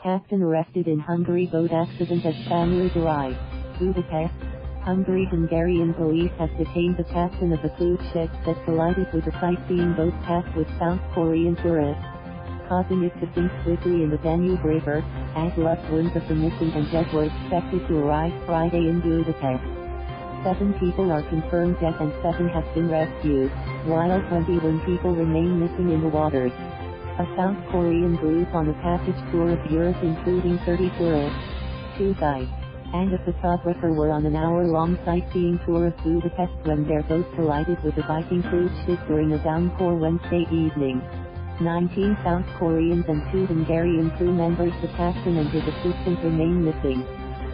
Captain arrested in Hungary. Boat accident as families arrive. Budapest, Hungary. Hungarian police has detained the captain of a cruise ship that collided with a sightseeing boat packed with South Korean tourists, causing it to sink swiftly in the Danube River, as loved ones of the missing and dead were expected to arrive Friday in Budapest. 7 people are confirmed dead and 7 have been rescued, while 21 people remain missing in the waters. A South Korean group on a package tour of Europe including 30 tourists, 2 guides, and a photographer were on an hour-long sightseeing tour of Budapest when their boat collided with a Viking cruise ship during a downpour Wednesday evening. 19 South Koreans and 2 Hungarian crew members, the captain and his assistant, remain missing.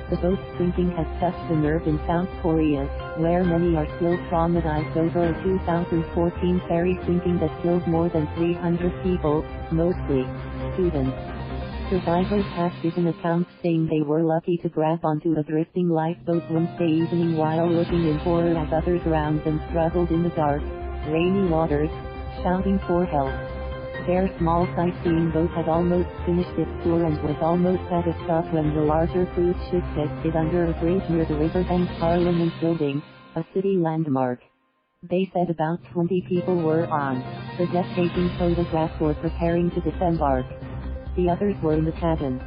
The boat's sinking has touched a nerve in South Korea, where many are still traumatized over a 2014 ferry sinking that killed more than 300 people, mostly students. Survivors have given accounts saying they were lucky to grab onto a drifting lifeboat Wednesday evening while looking in horror as others drowned and struggled in the dark, rainy waters, shouting for help. Their small sightseeing boat had almost finished its tour and was almost at a stop when the larger cruise ship hit under a bridge near the riverbank Parliament building, a city landmark. They said about 20 people were on the deck taking photographs or preparing to disembark. The others were in the cabin.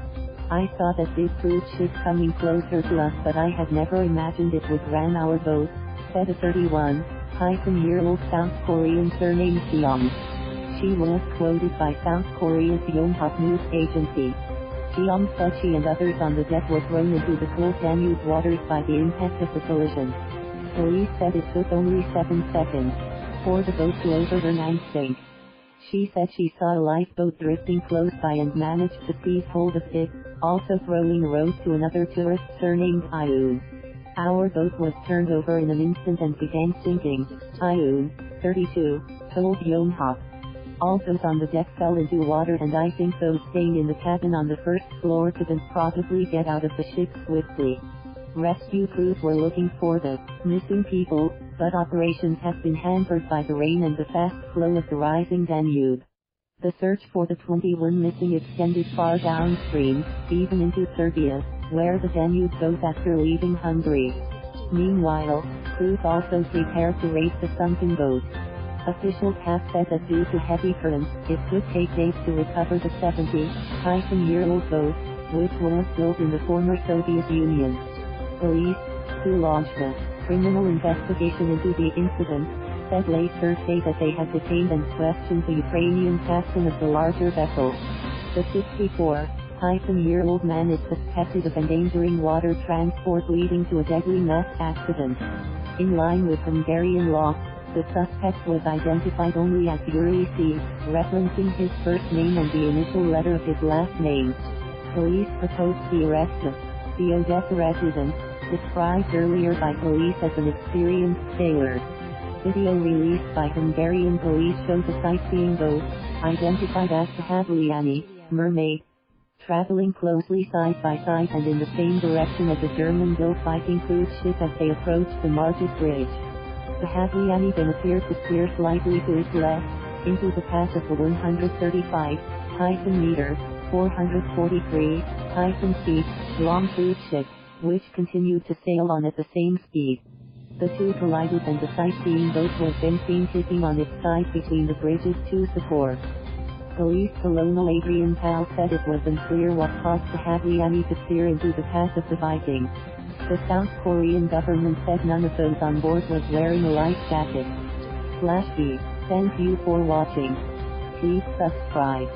I saw that this cruise ship coming closer to us, but I had never imagined it would ram our boat, said a 31-year-old South Korean surnamed Jeong. She was quoted by South Korea's Yonhap news agency. Jeong said she and others on the deck were thrown into the cold Danube waters by the impact of the collision. Police said it took only 7 seconds for the boat to overturn and sink. She said she saw a lifeboat drifting close by and managed to seize hold of it, also throwing a rope to another tourist surnamed Yoon. Our boat was turned over in an instant and began sinking, Yoon, 32, told Yonhap. All those on the deck fell into water, and I think those staying in the cabin on the first floor couldn't probably get out of the ship swiftly. Rescue crews were looking for the missing people, but operations have been hampered by the rain and the fast flow of the rising Danube. The search for the 21 missing extended far downstream, even into Serbia, where the Danube goes after leaving Hungary. Meanwhile, crews also prepared to raise the sunken boat. Officials have said that due to heavy currents, it could take days to recover the 70-year-old boat, which was built in the former Soviet Union. Police, who launched a criminal investigation into the incident, said late Thursday that they had detained and questioned the Ukrainian captain of the larger vessel. The 64-year-old man is suspected of endangering water transport leading to a deadly mass accident. In line with Hungarian law, the suspect was identified only as Yuriy C, referencing his first name and the initial letter of his last name. Police proposed the arrest of the Odessa resident, described earlier by police as an experienced sailor. Video released by Hungarian police shows a sightseeing boat, identified as the Hableany, Mermaid, traveling closely side by side and in the same direction as a German-built Viking cruise ship as they approached the Margit Bridge. The Hableany then appeared to steer slightly to its left, into the path of the 135-meter, 443-feet, long cruise ship, which continued to sail on at the same speed. The two collided and the sightseeing boat was then seen hitting on its side between the bridge's two supports. Police Colonel Adrian Pal said it was unclear what caused the Hableany to steer into the path of the Viking. The South Korean government said none of those on board was wearing a life jacket. /B. Thank you for watching. Please subscribe.